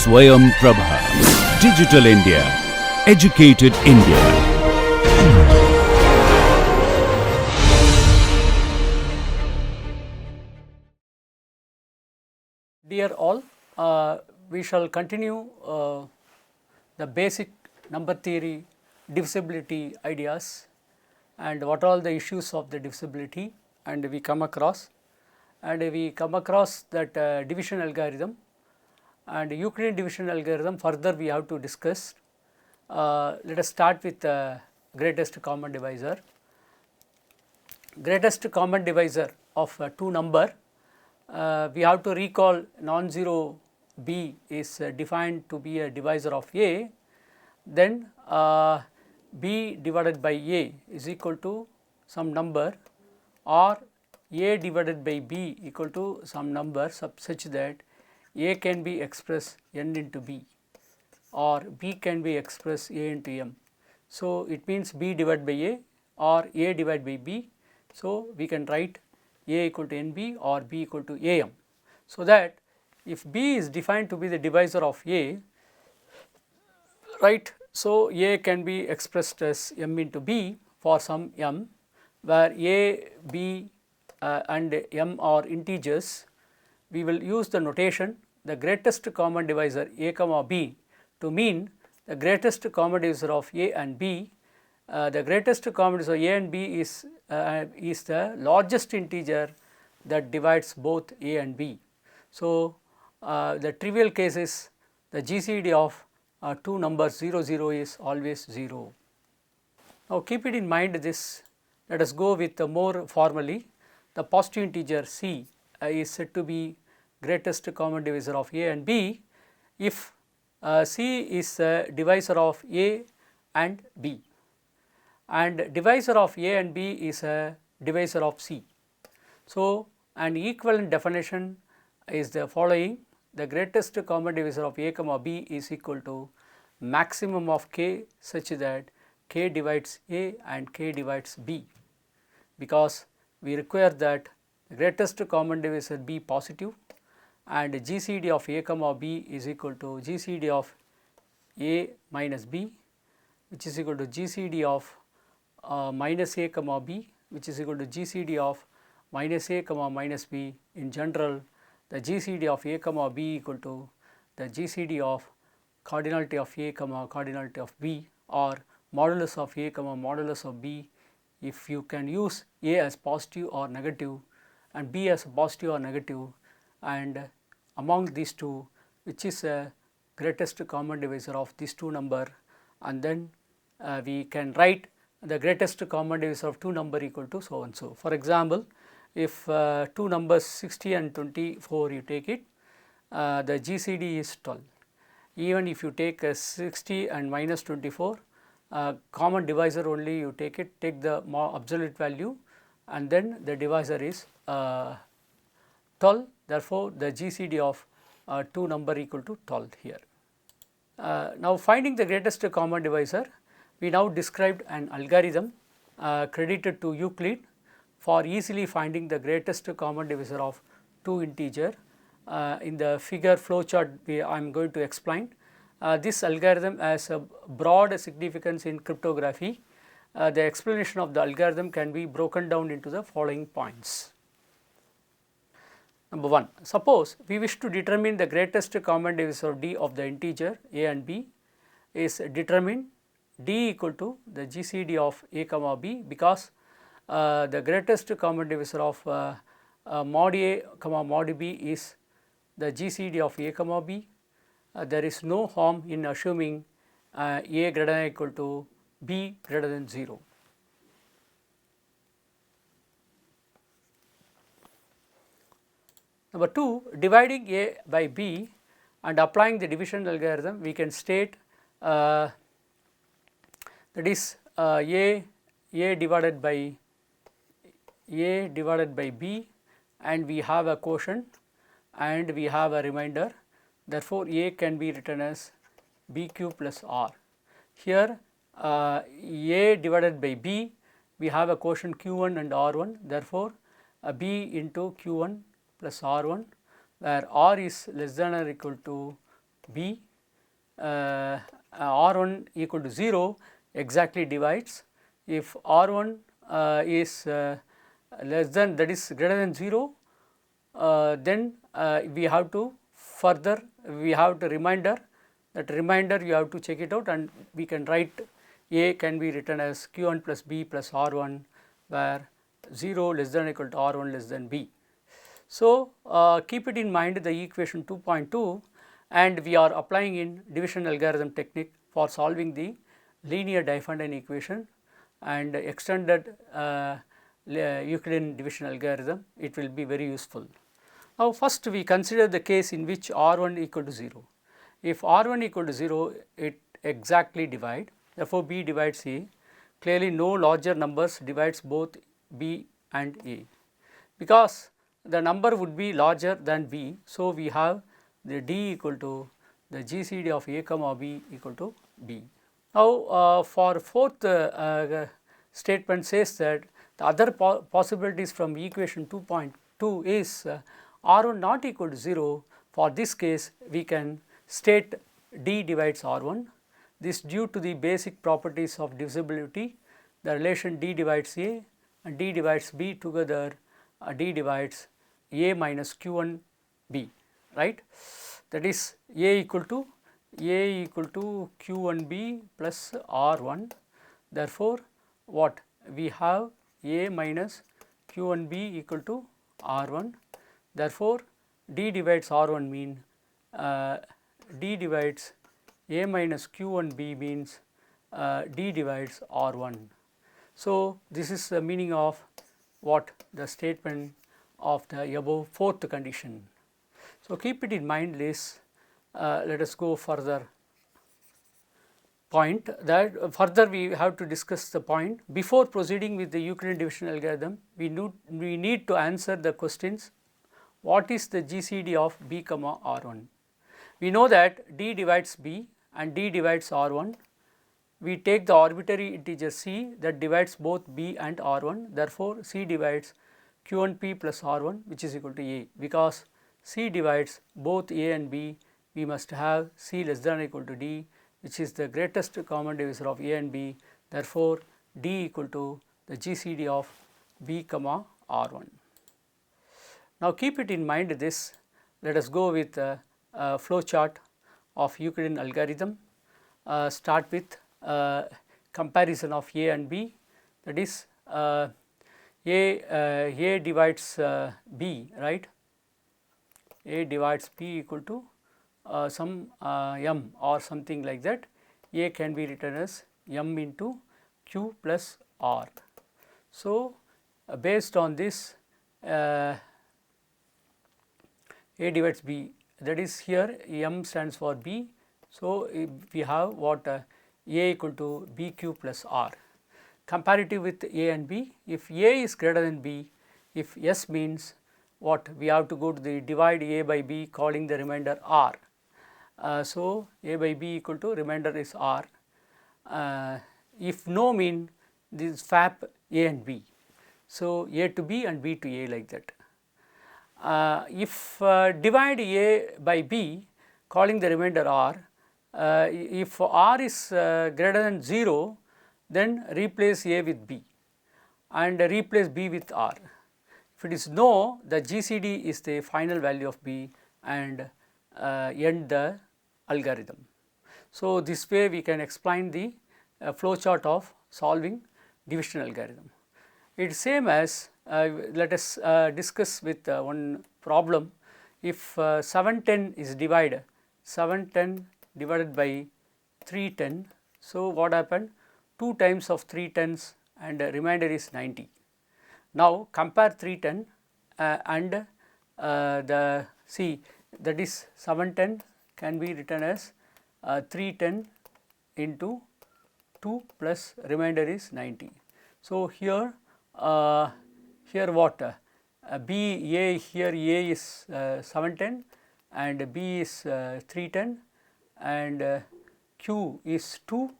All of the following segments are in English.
Swayam Prabha. Digital India. Educated India. Dear all, we shall continue the basic number theory divisibility ideas and what are all the issues of the divisibility, and we come across that division algorithm and Euclidean division algorithm. Further we have to discuss. Let us start with the greatest common divisor. Greatest common divisor of two number, we have to recall non-zero b is defined to be a divisor of a, then b divided by a is equal to some number, or a divided by b equal to some number such that a can be expressed n into b or b can be expressed a into m. So, it means b divided by a or a divided by b. So, we can write a equal to nb or b equal to am. So, that if b is defined to be the divisor of a, right. So, a can be expressed as m into b for some m, where a, b and m are integers. We will use the notation the greatest common divisor a comma b to mean the greatest common divisor of a and b. The greatest common divisor a and b is the largest integer that divides both a and b. So, the trivial case is the GCD of two numbers 0 0 is always 0. Now, keep it in mind this. Let us go with more formally. The positive integer c is said to be greatest common divisor of a and b if c is a divisor of a and b, and divisor of a and b is a divisor of c. So, an equivalent definition is the following: the greatest common divisor of a comma b is equal to maximum of k such that k divides a and k divides b, because we require that the greatest common divisor be positive and GCD of a comma b is equal to GCD of a minus b, which is equal to GCD of minus a comma b, which is equal to GCD of minus a comma minus b. In general, the GCD of a comma b equal to the GCD of cardinality of a comma cardinality of b, or modulus of a comma modulus of b, if you can use a as positive or negative and b as positive or negative, and among these two which is a greatest common divisor of these two number, and then we can write the greatest common divisor of two number equal to so and so. For example, if two numbers 60 and 24 you take it, the GCD is 12. Even if you take 60 and minus 24, common divisor only you take it, take the absolute value, and then the divisor is 12. Therefore, the GCD of two number equal to 12 here. Now, finding the greatest common divisor, we now described an algorithm credited to Euclid for easily finding the greatest common divisor of two integer. In the figure flowchart I am going to explain. This algorithm has a broad significance in cryptography. The explanation of the algorithm can be broken down into the following points. Number 1, suppose we wish to determine the greatest common divisor of d of the integer a and b is determined d equal to the GCD of a comma b, because the greatest common divisor of mod a comma mod b is the GCD of a comma b. There is no harm in assuming a greater than or equal to b greater than 0. Number 2, dividing a by b and applying the division algorithm, we can state that is a divided by b, and we have a quotient and we have a remainder. Therefore, a can be written as bq plus r. Here a divided by b, we have a quotient q1 and r1. Therefore, b into q1 plus r1, where r is less than or equal to B, R1 equal to 0 exactly divides. If R1 is less than, that is greater than 0, then we have to further, we have the remainder, that remainder you have to check it out, and we can write A can be written as Q1 plus B plus R1, where 0 less than or equal to R1 less than B. So, keep it in mind the equation 2.2, and we are applying in division algorithm technique for solving the linear Diophantine equation and extended Euclidean division algorithm. It will be very useful. Now, first we consider the case in which R1 equal to 0. If R1 equal to 0, it exactly divide, therefore, B divides A. Clearly, no larger numbers divides both B and A, because the number would be larger than B. So, we have the D equal to the GCD of A comma B equal to B. Now, for fourth statement says that the other possibilities from equation 2.2 is R1 not equal to 0. For this case, we can state D divides R1. This due to the basic properties of divisibility, the relation D divides A and D divides B together, D divides A minus Q1 B, right. That is A equal to Q1 B plus R1. Therefore, what we have A minus Q1 B equal to R1. Therefore, D divides R1 mean D divides A minus Q1 B means D divides R1. So, this is the meaning of what the statement of the above fourth condition. So, keep it in mind this. Let us go further point, that further we have to discuss the point. Before proceeding with the Euclidean division algorithm, we need to answer the questions. What is the GCD of B comma R1? We know that D divides B and D divides R1. We take the arbitrary integer C that divides both B and R1. Therefore, C divides Q1P plus R1, which is equal to A. Because C divides both A and B, we must have C less than or equal to D, which is the greatest common divisor of A and B. Therefore, D equal to the GCD of B comma R1. Now, keep it in mind this. Let us go with a flow chart of Euclidean algorithm. Start with comparison of A and B, that is A divides B, right. A divides B equal to some m or something like that. A can be written as m into Q plus R. So, based on this A divides B, that is here m stands for B. So, we have what A equal to BQ plus R. Comparative with A and B, if A is greater than B, if S means what, we have to go to the divide A by B, calling the remainder R. So, A by B equal to remainder is R. If no mean this FAP A and B. So, A to B and B to A, like that. If divide A by B, calling the remainder R, if R is greater than 0, then replace A with B and replace B with R. If it is no, the GCD is the final value of B and end the algorithm. So, this way we can explain the flow chart of solving division algorithm. It is same as let us discuss with one problem. If 710 is divided, 710 divided by 310. So, what happened? 2 times of 3 tens and remainder is 90. Now, compare 310 and the C, that is 710 can be written as 310 into 2 plus remainder is 90. So, here what B A, here A is 710 and B is 310 and Q is 2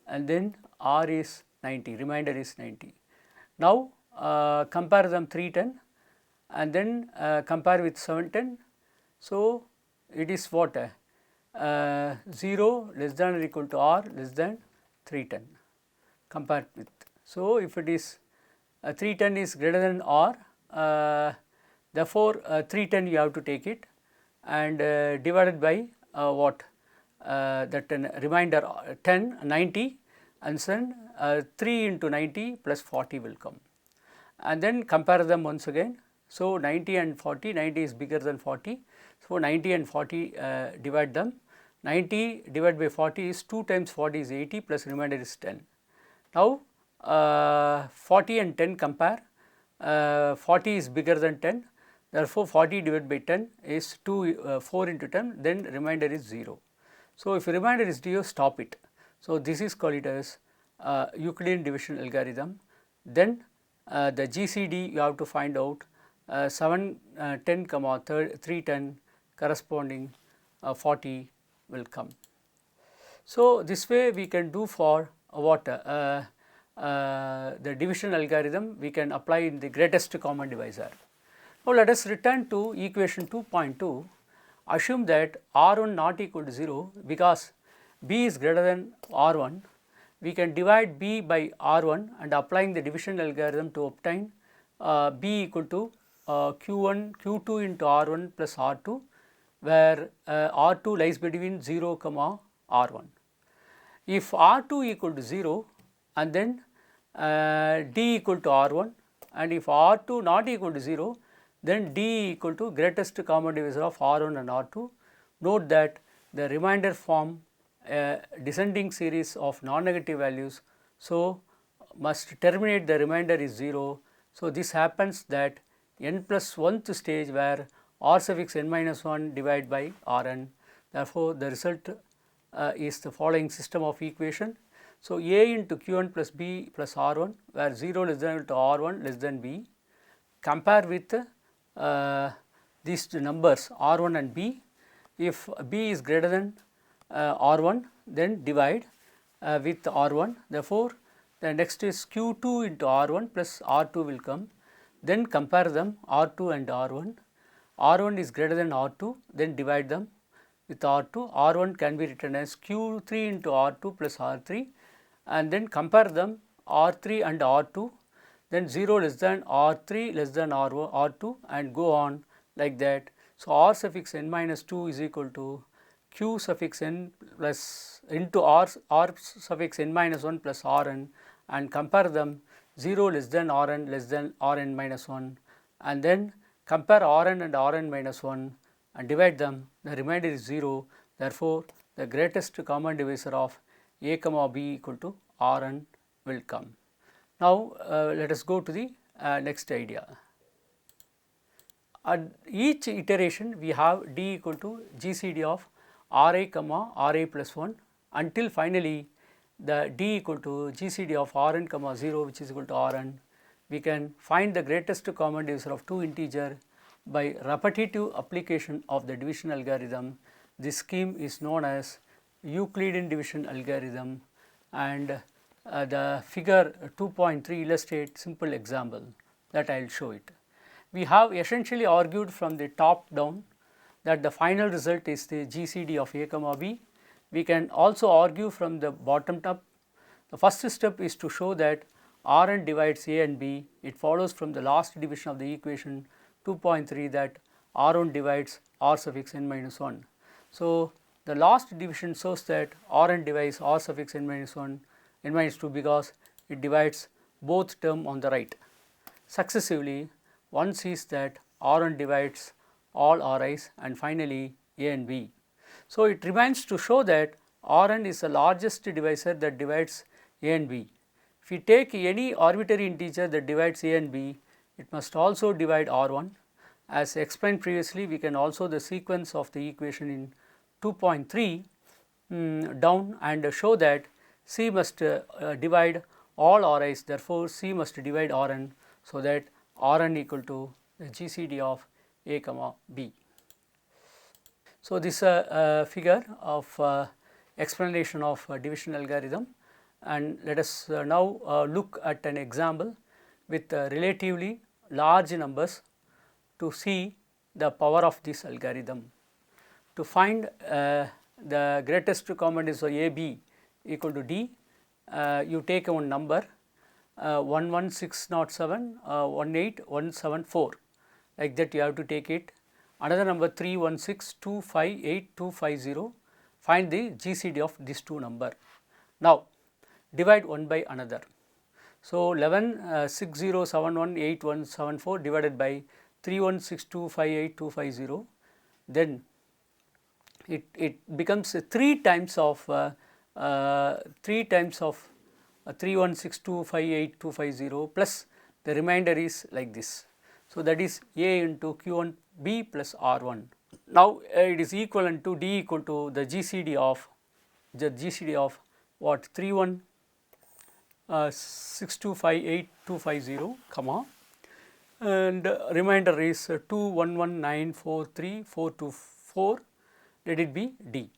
and then R is 90, remainder is 90. Now, compare them 310 and then compare with 710. So, it is what 0 less than or equal to r less than 310 compared with. So, if it is 310 is greater than r, therefore, 310 you have to take it and divided by what that remainder 10 90 and then 3 into 90 plus 40 will come, and then compare them once again. So, 90 and 40, 90 is bigger than 40. So, 90 and 40 divide them, 90 divided by 40 is 2 times 40 is 80 plus remainder is 10. Now, 40 and 10 compare, 40 is bigger than 10, therefore, 40 divided by 10 is 4 into 10, then remainder is 0. So, if remainder is 0, stop it. So, this is called it as Euclidean division algorithm. Then the GCD you have to find out 710 comma 310 corresponding 40 will come. So, this way we can do for what the division algorithm we can apply in the greatest common divisor. Now, let us return to equation 2.2. Assume that R1 not equal to 0 because B is greater than R1. We can divide B by R1 and applying the division algorithm to obtain B equal to Q2 into R1 plus R2, where R2 lies between 0 comma R1. If R2 equal to 0 and then D equal to R1, and if R2 not equal to 0, then D equal to greatest common divisor of R1 and R2. Note that the remainder form a descending series of non-negative values. So, must terminate the remainder is 0. So, this happens that n plus 1th stage where r suffix n minus 1 divided by Rn. Therefore, the result is the following system of equation. So, A into Q1 plus B plus R1 where 0 less than to R1 less than B, compare with these two numbers R1 and B. If B is greater than R1, then divide with R1. Therefore, the next is Q2 into R1 plus R2 will come, then compare them R2 and R1. R1 is greater than R2, then divide them with R2. R1 can be written as Q3 into R2 plus R3, and then compare them R3 and R2, then 0 less than R3 less than R2 and go on like that. So, R suffix n minus 2 is equal to Q suffix n plus into R suffix n minus 1 plus Rn, and compare them 0 less than Rn less than Rn minus 1, and then compare Rn and Rn minus 1 and divide them, the remainder is 0. Therefore, the greatest common divisor of A comma B equal to Rn will come. Now, let us go to the next idea. At each iteration we have D equal to GCD of Ri comma Ra plus 1 until finally the D equal to GCD of Rn comma 0 which is equal to Rn. We can find the greatest common divisor of two integer by repetitive application of the division algorithm. This scheme is known as Euclidean division algorithm, and the figure 2.3 illustrates simple example that I will show it. We have essentially argued from the top down that the final result is the GCD of A comma B. We can also argue from the bottom up. The first step is to show that Rn divides A and B. It follows from the last division of the equation 2.3 that R1 divides R suffix n minus 1. So, the last division shows that Rn divides R suffix n minus 1 n minus 2 because it divides both term on the right. Successively, one sees that Rn divides all Ri's and finally A and B. So, it remains to show that Rn is the largest divisor that divides A and B. If we take any arbitrary integer that divides A and B, it must also divide R1. As explained previously, we can also the sequence of the equation in 2.3 down and show that C must divide all Ri's, therefore, C must divide Rn, so that Rn equal to the GCD of A comma B. So, this is a figure of explanation of division algorithm, and let us now look at an example with relatively large numbers to see the power of this algorithm. To find the greatest common is AB equal to D, you take one number 11607 18174, like that you have to take it. Another number 316258 find the GCD of these two number. Now divide one by another. So 1160718174 divided by 316258 then it becomes 3 times of 316258 plus the remainder is like this. So that is A into Q1B plus R1. Now it is equivalent to D equal to the GCD of what 316258 comma, and remainder is 211943424, let it be D.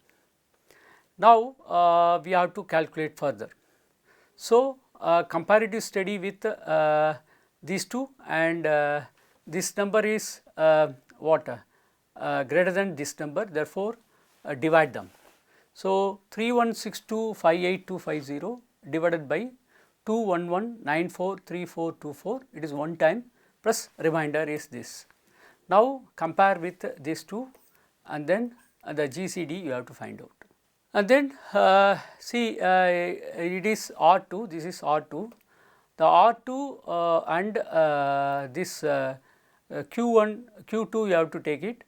Now we have to calculate further. So comparative study with these two, and this number is greater than this number, therefore divide them. So 316258 divided by 211943424, it is one time plus remainder is this. Now compare with these two and then the GCD you have to find out. And then see it is R2, this is R2, the R2 and this Q1, Q2 you have to take it,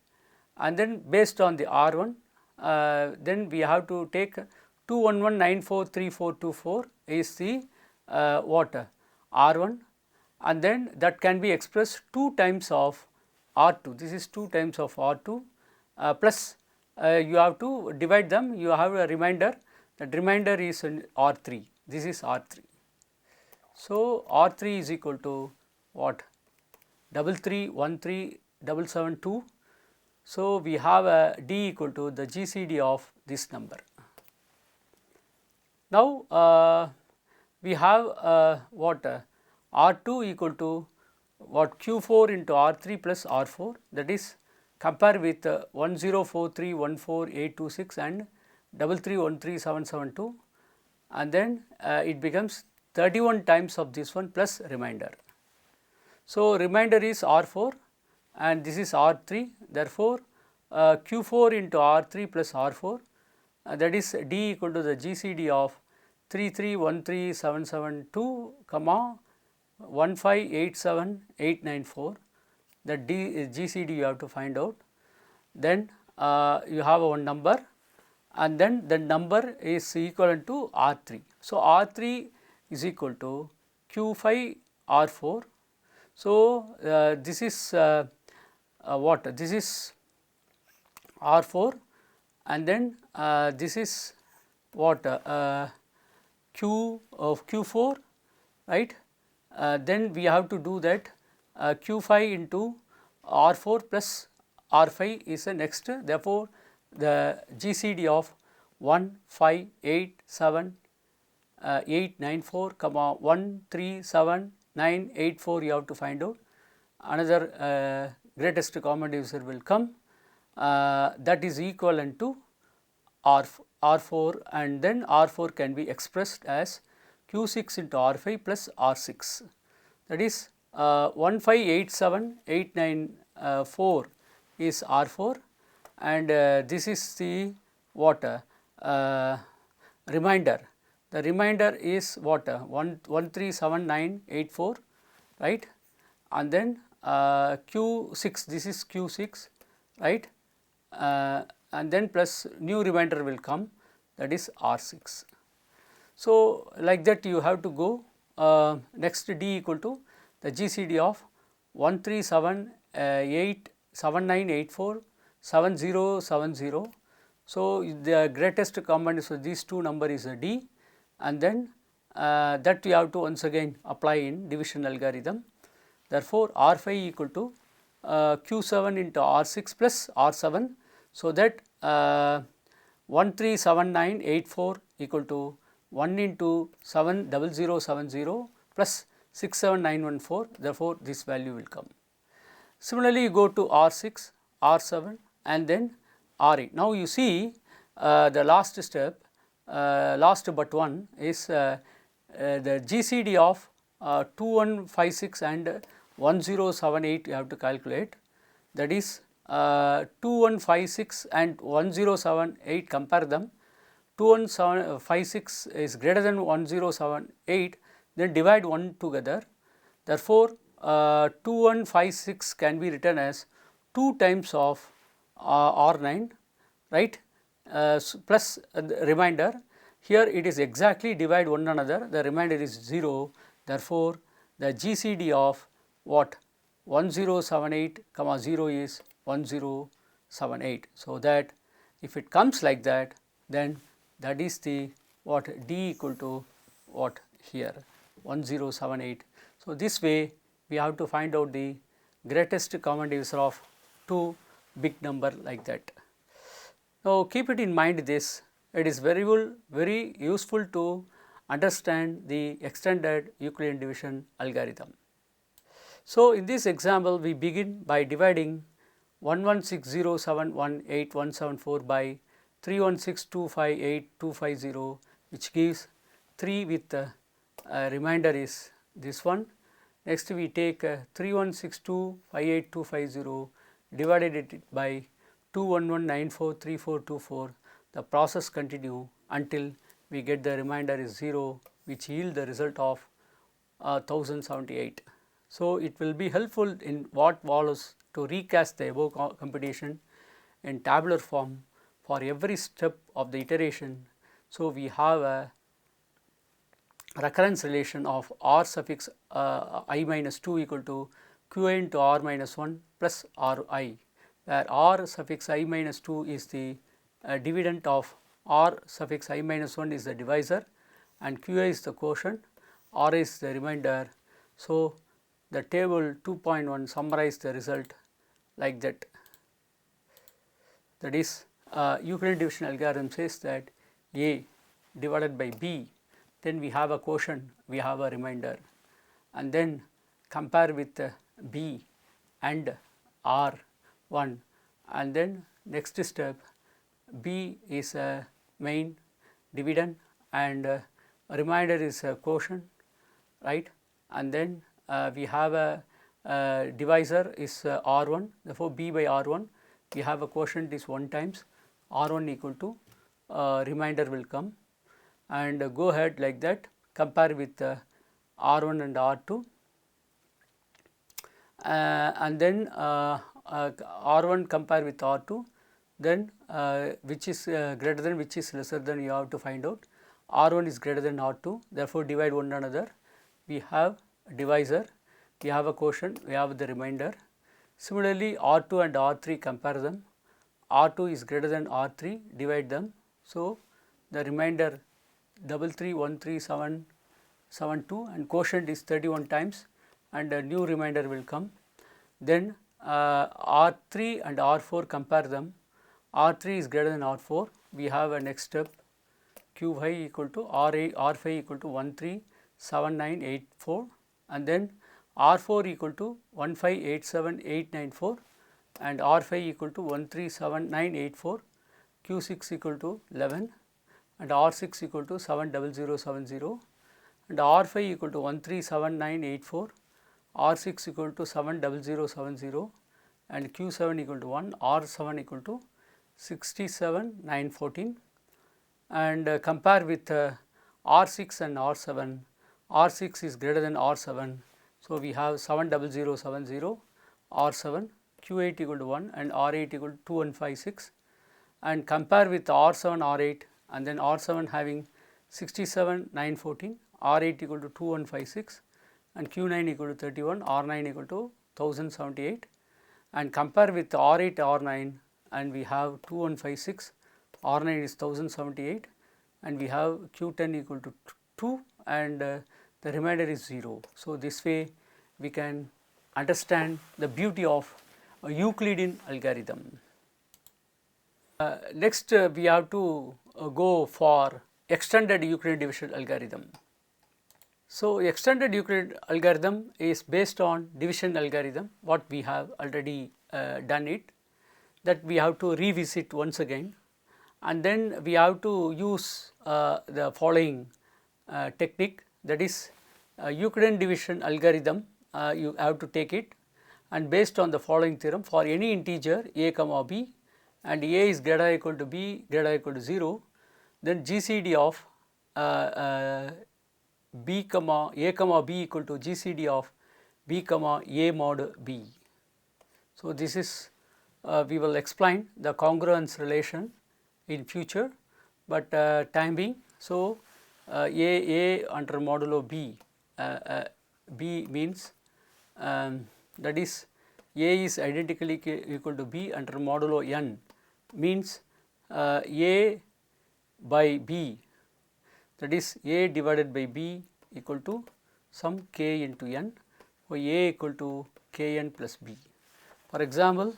and then based on the R1 then we have to take 211943424 is the R1, and then that can be expressed 2 times of R2, this is 2 times of R2 plus you have to divide them, you have a remainder, that remainder is R3, this is R3. So R3 is equal to what 3313772. So we have a D equal to the GCD of this number. Now we have R2 equal to what Q4 into R3 plus R4, that is compare with 104314826 and 3313772, and then it becomes 31 times of this one plus remainder. So remainder is R4 and this is R3, therefore Q4 into R3 plus R4, that is D equal to the GCD of 3313772 comma 1587894, the GCD you have to find out. Then you have one number, and then the number is equivalent to R3. So R3 is equal to Q5 R4. So this is this is R4, and then this is Q of Q4, right. Then we have to do that Q5 into R4 plus R5 is the next, therefore the GCD of 1587894 comma 137984 you have to find out. Another greatest common divisor will come, that is equivalent to R4, and then R4 can be expressed as Q6 into R5 plus R6, that is 1587894 is R4, and this is the remainder. The remainder is 137984, right, and then Q6, this is Q6, right, and then plus new remainder will come, that is R6. So like that you have to go. Next D equal to the GCD of 1379879847070. So the greatest common is these two number is a D, and then that you have to once again apply in division algorithm. Therefore R5 equal to Q7 into R6 plus R7, so that 137984 equal to 1 into 70070 plus 67914, therefore this value will come. Similarly you go to R6, R7 and then R8. Now you see the last step, last but one is the GCD of 2156 and 1078 you have to calculate. That is 2156 and 1078, compare them. 2156 is greater than 1078, then divide 1 together. Therefore, 2156 can be written as 2 times of R9, right, plus the remainder. Here it is exactly divide one another, the remainder is 0. Therefore, the GCD of what 1078 comma 0 is 1078. So, that if it comes like that, then that is the what D equal to what here 1078. So, this way we have to find out the greatest common divisor of two big number like that. Now, keep it in mind this, it is very useful to understand the extended Euclidean division algorithm. So, in this example we begin by dividing 1160718174 by 316258250, which gives 3 with remainder is this one. Next we take 3162585250 divided it by 211943424. The process continue until we get the remainder is 0, which yield the result of 1078. So, it will be helpful in what follows to recast the above computation in tabular form for every step of the iteration. So, we have a recurrence relation of r suffix I minus 2 equal to qi into r minus 1 plus ri, where r suffix I minus 2 is the dividend of r suffix I minus 1 is the divisor and qi is the quotient, r is the remainder. So, the table 2.1 summarize the result like that. That is Euclidean division algorithm says that A divided by B, then we have a quotient, we have a remainder, and then compare with B and R1, and then next step B is a main dividend and remainder is a quotient, right, and then we have a divisor is R1, therefore B by R1, we have a quotient is 1 times R1 equal to remainder will come, and go ahead like that, compare with R1 and R2, and then R1 compare with R2, then which is greater than, which is lesser than, you have to find out. R1 is greater than R2, therefore divide one another, we have a divisor, we have a quotient, we have the remainder. Similarly, R2 and R3 compare them, R2 is greater than R3, divide them. So, the remainder 331372 and quotient is 31 times and a new remainder will come. Then R3 and R4 compare them, R3 is greater than R4, we have a next step Q5 equal to R5 equal to 137984, and then R4 equal to 1587894 and R5 equal to 137984, Q6 equal to 11 and R6 equal to 70070 and R5 equal to 137984, R6 equal to 70070 and Q7 equal to 1, R7 equal to 67914, and compare with R6 and R7, R6 is greater than R7. So, we have 70070, R7, Q8 equal to 1 and R8 equal to 2156, and compare with R7, R8, and then R7 having 67914, R8 equal to 2156 and Q9 equal to 31, R9 equal to 1078, and compare with R8, R9, and we have 2156, R9 is 1078 and we have Q10 equal to 2 and the remainder is 0. So, this way we can understand the beauty of a Euclidean algorithm. Next we have to go for extended Euclidean division algorithm. So, extended Euclid algorithm is based on division algorithm, what we have already done it, that we have to revisit once again, and then we have to use the following technique, that is Euclidean division algorithm. You have to take it, and based on the following theorem, for any integer a comma b and a is greater or equal to b greater or equal to 0, then GCD of b comma a comma b equal to GCD of b comma a mod b. So, this is we will explain the congruence relation in future, but time being. So, a under modulo b, b means that is a is identically equal to b under modulo n, means a by b, that is a divided by b equal to some k into n, or a equal to k n plus b. For example,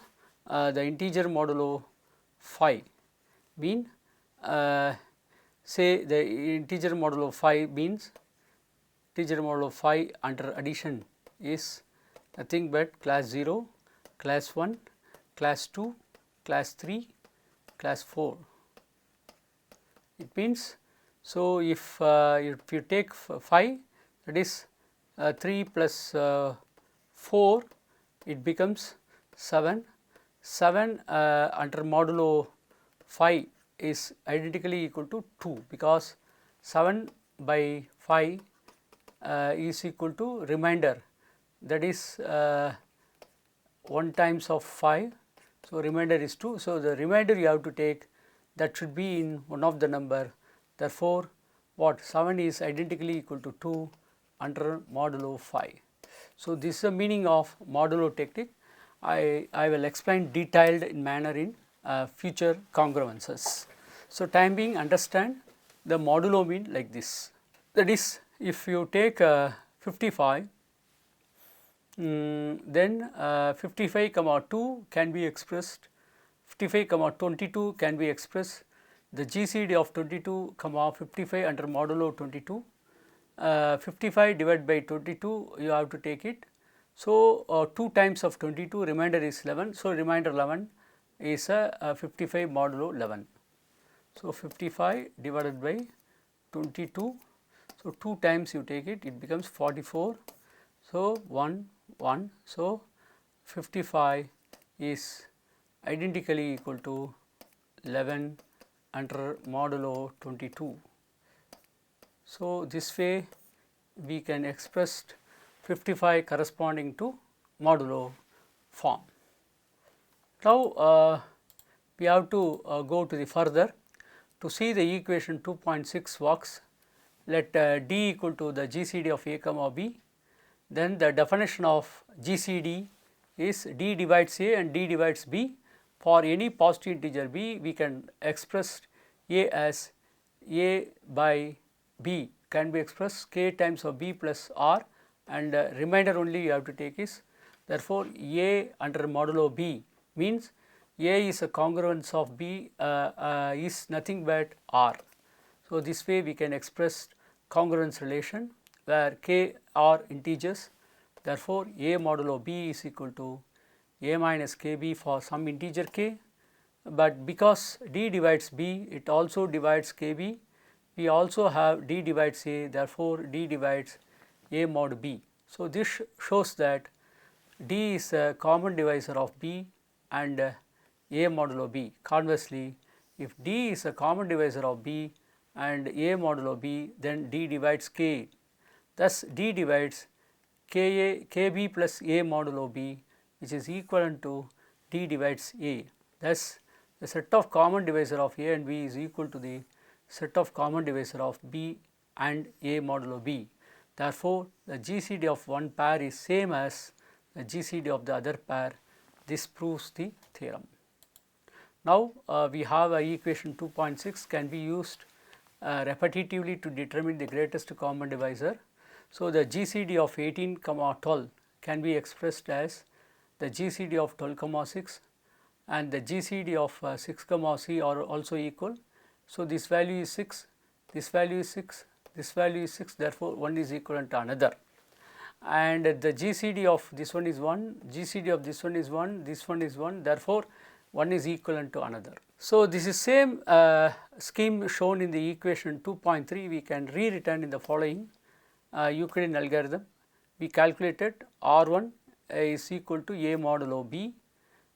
the integer modulo 5 mean say the integer modulo 5 means integer modulo 5 under addition is nothing but class 0, class 1, class 2, class 3, class 4. It means, so if you take 5, that is 3 plus 4, it becomes 7. 7 under modulo 5 is identically equal to 2, because 7 by 5 is equal to remainder, that is 1 times of 5. So, remainder is 2. So, the remainder you have to take, that should be in one of the number. Therefore, what 7 is identically equal to 2 under modulo 5. So, this is the meaning of modulo technique. I will explain detailed in manner in future congruences. So, time being, understand the modulo mean like this, that is if you take 55, then 55 comma 2 can be expressed, 55 comma 22 can be expressed, the GCD of 22 comma 55 under modulo 22, 55 divided by 22 you have to take it. So, 2 times of 22, remainder is 11. So, remainder 11 is a 55 modulo 11. So, 55 divided by 22. So, 2 times you take it, it becomes 44. So, 1 1. So, 55 is identically equal to 11 under modulo 22. So, this way we can express 55 corresponding to modulo form. Now, we have to go to the further to see the equation 2.6 works. Let D equal to the GCD of a comma b, then the definition of GCD is D divides a and D divides b. For any positive integer b, we can express a as a by b, can be expressed k times of b plus r, and remainder only you have to take is, therefore, a under modulo b means a is a congruence of b is nothing but r. So, this way we can express congruence relation where k are integers, therefore, a modulo b is equal to a minus kb for some integer k, but because d divides b, it also divides kb, we also have d divides a, therefore, d divides a mod b. So, this shows that d is a common divisor of b and a modulo b. Conversely, if d is a common divisor of b and a modulo b, then d divides k. Thus, d divides kb plus a modulo b, which is equivalent to d divides a. Thus, the set of common divisor of a and b is equal to the set of common divisor of b and a modulo b. Therefore, the GCD of one pair is same as the GCD of the other pair. This proves the theorem. Now, we have a equation 2.6 can be used repetitively to determine the greatest common divisor. So, the GCD of 18 comma 12 can be expressed as the GCD of 12 comma 6 and the GCD of 6 comma c are also equal. So, this value is 6, this value is 6, this value is 6, therefore, one is equivalent to another, and the GCD of this one is 1, GCD of this one is 1, this one is 1, therefore, one is equivalent to another. So, this is same scheme shown in the equation 2.3, we can rewritten in the following Euclidean algorithm. We calculated R1 is equal to A modulo B,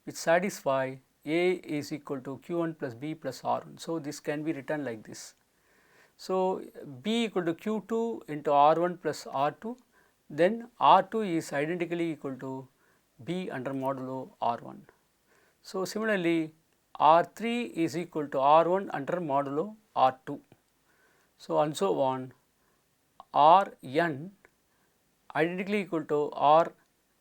which satisfy A is equal to Q1 plus B plus R1. So, this can be written like this. So, B equal to Q2 into R1 plus R2, then R2 is identically equal to B under modulo R1. So, similarly R3 is equal to R1 under modulo R2. So, and so on, Rn identically equal to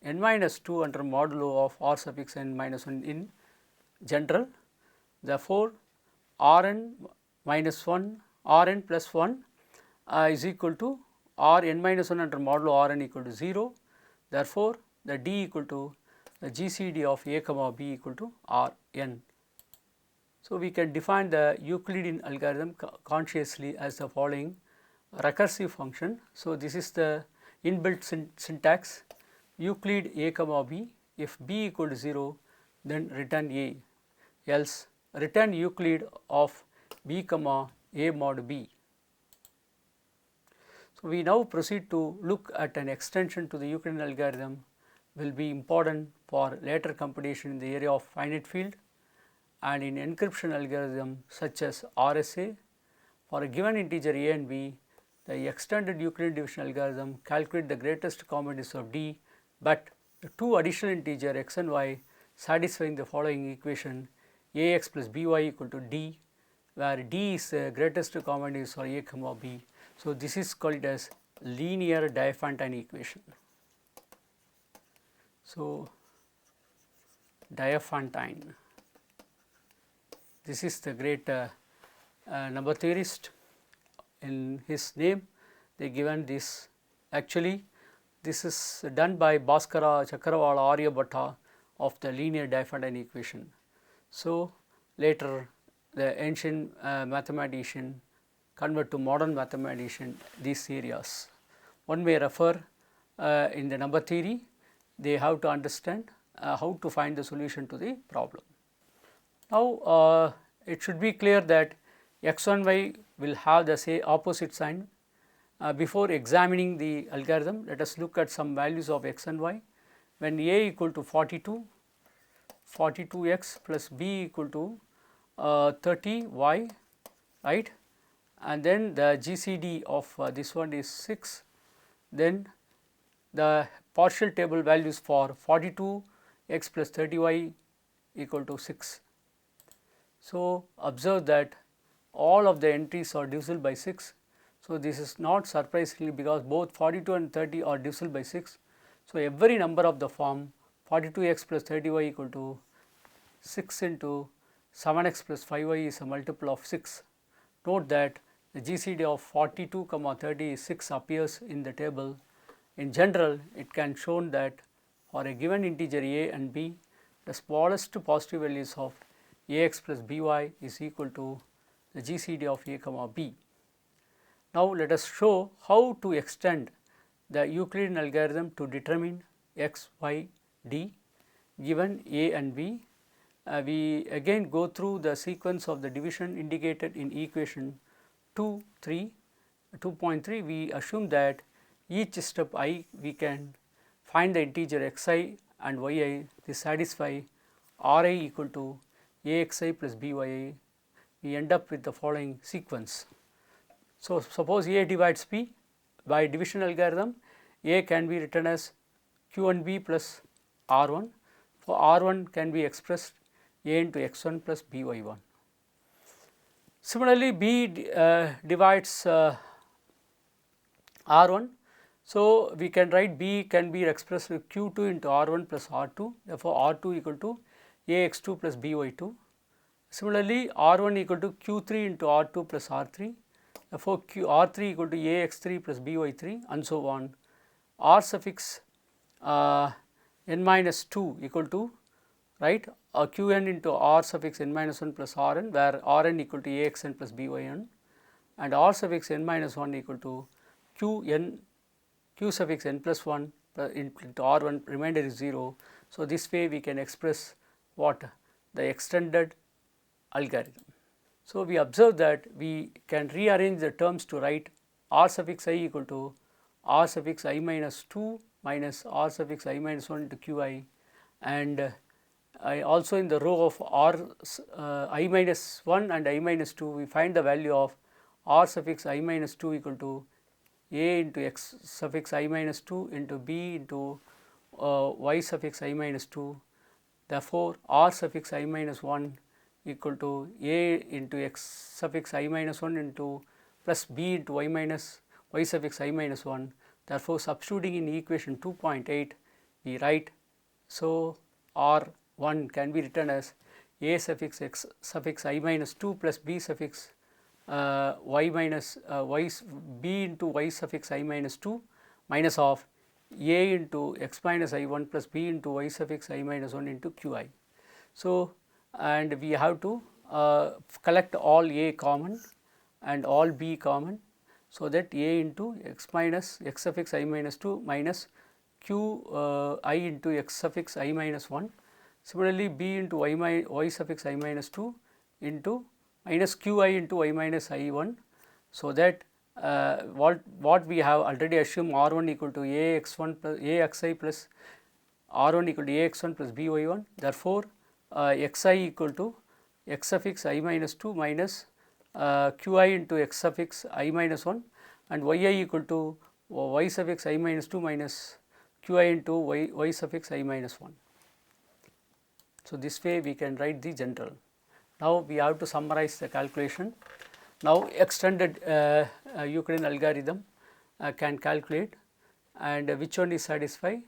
Rn minus 2 under modulo of R suffix n minus 1 in general. Therefore, Rn minus 1 Rn plus 1 is equal to Rn minus 1 under modulo Rn equal to 0. Therefore, the D equal to the GCD of A comma B equal to Rn. So, we can define the Euclidean algorithm consciously as the following recursive function. So, this is the inbuilt syntax Euclid A comma B. If B equal to 0, then return A, else return Euclid of B comma A mod B. So, we now proceed to look at an extension to the Euclidean algorithm will be important for later computation in the area of finite field and in encryption algorithm such as RSA. For a given integer A and B, the extended Euclidean division algorithm calculate the greatest common divisor of D, but the two additional integer x and y satisfying the following equation Ax plus By equal to D, where D is the greatest common divisor A comma B. So, this is called as linear Diophantine equation. So, Diophantine, this is the great number theorist. In his name they given this. Actually, this is done by Bhaskara Chakravala Aryabhatta of the linear Diophantine equation. So, later the ancient mathematician convert to modern mathematician these areas. One may refer in the number theory, they have to understand how to find the solution to the problem. Now, it should be clear that x and y will have the say opposite sign. Before examining the algorithm, let us look at some values of x and y. When A equal to 42, 42x plus B equal to 30y, right, and then the GCD of this one is 6, then the partial table values for 42x plus 30y equal to 6. So, observe that all of the entries are divisible by 6. So, this is not surprisingly because both 42 and 30 are divisible by 6. So, every number of the form 42x plus 30y equal to 6 into 7x plus 5y is a multiple of 6. Note that the GCD of 42 comma 30 is 6 appears in the table. In general, it can shown that for a given integer A and B, the smallest positive values of Ax plus By is equal to the GCD of A comma B. Now, let us show how to extend the Euclidean algorithm to determine x, y, d given A and B. We again go through the sequence of the division indicated in equation 2.3. We assume that each step I we can find the integer xi and yi, they satisfy Ri equal to Axi plus Byi. We end up with the following sequence. So, suppose A divides B by division algorithm, A can be written as Q1b plus R1. For R1 can be expressed A into x1 plus By1. Similarly, B divides R1. So, we can write B can be expressed with Q2 into R1 plus R2. Therefore, R2 equal to Ax2 plus By2. Similarly, R1 equal to Q3 into R2 plus R3. Therefore, R3 equal to Ax3 plus By3 and so on. R suffix n minus 2 equal to, right, Qn into R suffix n minus 1 plus Rn, where Rn equal to Axn plus Byn, and R suffix n minus 1 equal to Q suffix n plus 1 into R1, remainder is 0. So, this way we can express what the extended algorithm. So, we observe that we can rearrange the terms to write r suffix I equal to r suffix I minus 2 minus r suffix I minus 1 into qi, and I also in the row of r I minus 1 and I minus 2 we find the value of r suffix I minus 2 equal to a into x suffix I minus 2 into b into y suffix I minus 2. Therefore, r suffix I minus 1 equal to a into x suffix I minus 1 into plus b into y minus y suffix I minus 1. Therefore, substituting in equation 2.8 we write, so r1 can be written as a suffix x suffix I minus 2 plus b suffix y minus b into y suffix I minus 2 minus of a into x minus I1 plus b into y suffix I minus 1 into qi. So, and we have to collect all a common and all b common, so that a into x minus x suffix I minus 2 minus q I into x suffix I minus 1. Similarly, b into y suffix I minus 2 into minus qi into y minus I1. So, that what we have already assumed r1 equal to ax1 plus axi plus r1 equal to ax1 plus by1. Therefore, xi equal to x suffix I minus 2 minus qi into x suffix I minus 1, and yi equal to y suffix I minus 2 minus qi into y suffix I minus 1. So, this way we can write the general. Now, we have to summarize the calculation. Now, extended Euclidean algorithm can calculate, and which one is satisfied,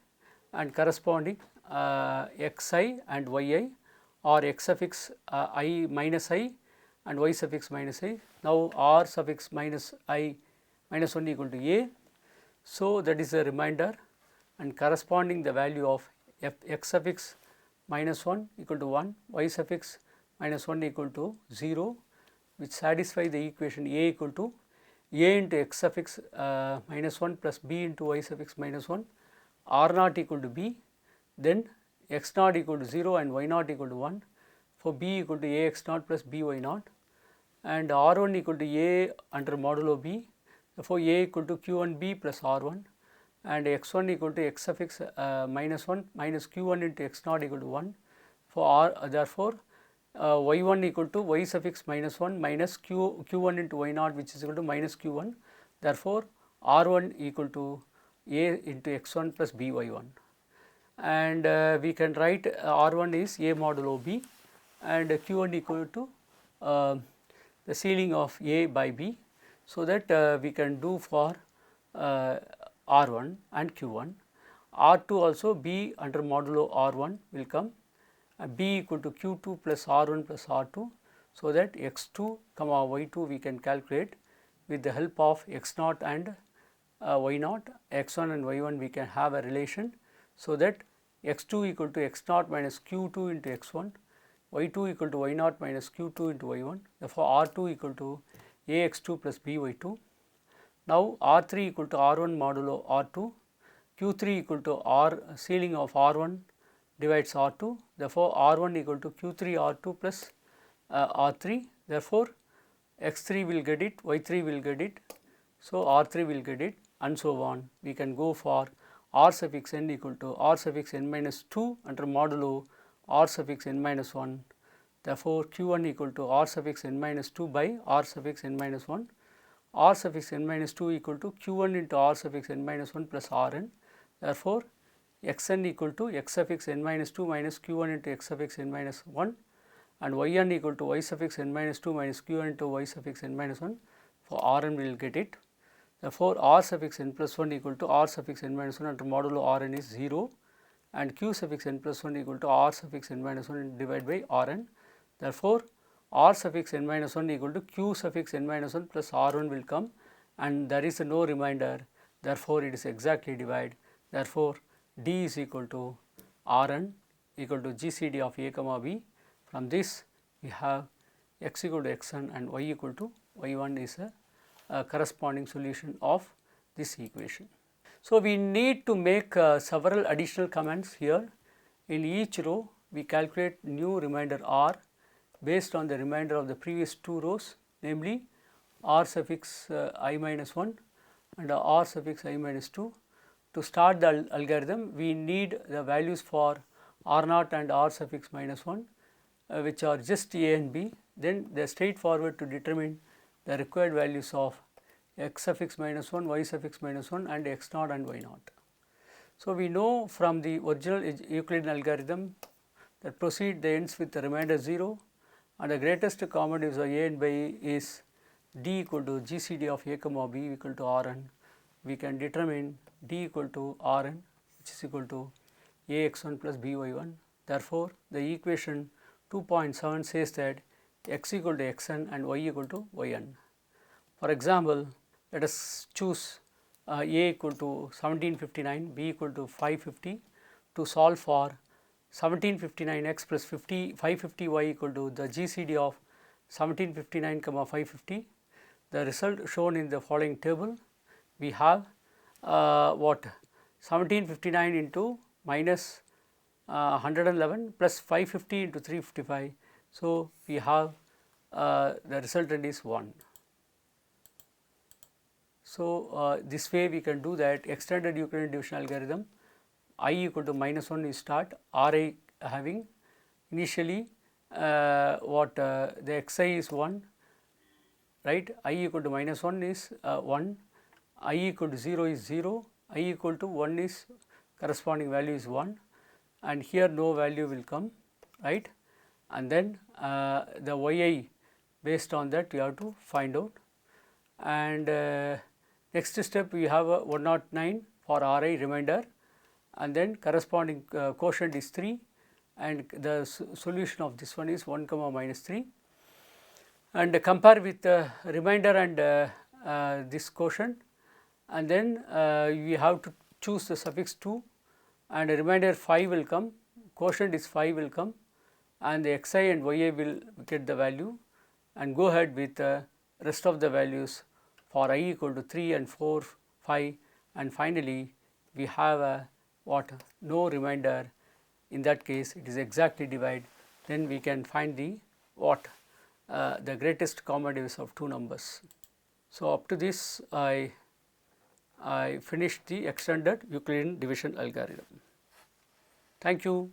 and corresponding xi and yi, or x suffix I minus I and y suffix minus I. Now, r suffix minus I minus 1 equal to a. So, that is a remainder, and corresponding the value of x suffix minus 1 equal to 1, y suffix minus 1 equal to 0, which satisfy the equation a equal to a into x suffix minus 1 plus b into y suffix minus 1, r naught equal to b, then x naught equal to 0 and y naught equal to 1, for b equal to a x naught plus b y naught, and r1 equal to a under modulo b. Therefore, a equal to q1 b plus r1, and x1 equal to x suffix minus 1 minus q1 into x naught equal to 1, for r. Therefore, y1 equal to y suffix minus 1 minus q1 into y naught, which is equal to minus q1. Therefore, r1 equal to a into x1 plus b y1, and we can write r1 is a modulo b, and q1 equal to the ceiling of a by b. So, that we can do for r1 and q1. r2 also b under modulo r1 will come, b equal to q2 plus r1 plus r2. So, that x2 comma y2 we can calculate with the help of x naught and y naught, x1 and y1 we can have a relation. So, that x2 equal to x naught minus q2 into x1, y2 equal to y naught minus q2 into y1. Therefore, r2 equal to ax2 plus by2. Now, r3 equal to r1 modulo r2, q3 equal to r ceiling of r1 divides r2. Therefore, r1 equal to q3 r2 plus r3. Therefore, x3 will get it, y3 will get it. So, r3 will get it, and so on. We can go for r suffix n equal to r suffix n minus 2 under modulo r suffix n minus 1. Therefore, q1 equal to r suffix n minus 2 by r suffix n minus 1. R suffix n minus 2 equal to q1 into r suffix n minus 1 plus rn. Therefore, xn equal to x suffix n minus 2 minus q1 into x suffix n minus 1, and yn equal to y suffix n minus 2 minus q1 into y suffix n minus 1. For rn we will get it. Therefore, r suffix n plus 1 equal to r suffix n minus 1 under modulo rn is 0, and q suffix n plus 1 equal to r suffix n minus 1 divided by rn. Therefore, r suffix n minus 1 equal to q suffix n minus 1 plus r1 will come, and there is no remainder. Therefore, it is exactly divided. Therefore, D is equal to rn equal to GCD of a comma b. From this we have x equal to xn and y equal to y1 is a corresponding solution of this equation. So, we need to make several additional comments here. In each row we calculate new remainder r, based on the remainder of the previous two rows, namely r suffix I minus 1 and r suffix I minus 2. To start the algorithm, we need the values for r naught and r suffix minus 1, which are just a and b. Then they are straightforward to determine the required values of x suffix minus 1, y suffix minus 1 and x naught and y naught. So, we know from the original Euclidean algorithm that proceed the ends with the remainder 0, and the greatest common divisor a and by is d equal to GCD of a comma b equal to Rn. We can determine d equal to Rn, which is equal to ax1 plus by1. Therefore, the equation 2.7 says that x equal to xn and y equal to yn. For example, let us choose a equal to 1759, b equal to 550 to solve for 1759x plus 550y equal to the GCD of 1759 comma 550. The result shown in the following table. We have what 1759 into minus 111 plus 550 into 355. So, we have the resultant is 1. So, this way we can do that extended Euclidean division algorithm. I equal to minus 1 is start, Ri having initially the xi is 1, right. I equal to minus 1 is 1, I equal to 0 is 0, I equal to 1 is corresponding value is 1, and here no value will come, right. And then the yi based on that we have to find out, and next step we have 109 for Ri remainder, and then corresponding quotient is 3, and the solution of this one is 1 comma minus 3, and compare with the remainder and this quotient, and then we have to choose the suffix 2, and a remainder 5 will come, quotient is 5 will come, and the xi and yi will get the value, and go ahead with the rest of the values for I equal to 3 and 4, 5, and finally we have a no remainder. In that case it is exactly divide, then we can find the the greatest common divisor of two numbers. So, up to this I finished the extended Euclidean division algorithm. Thank you.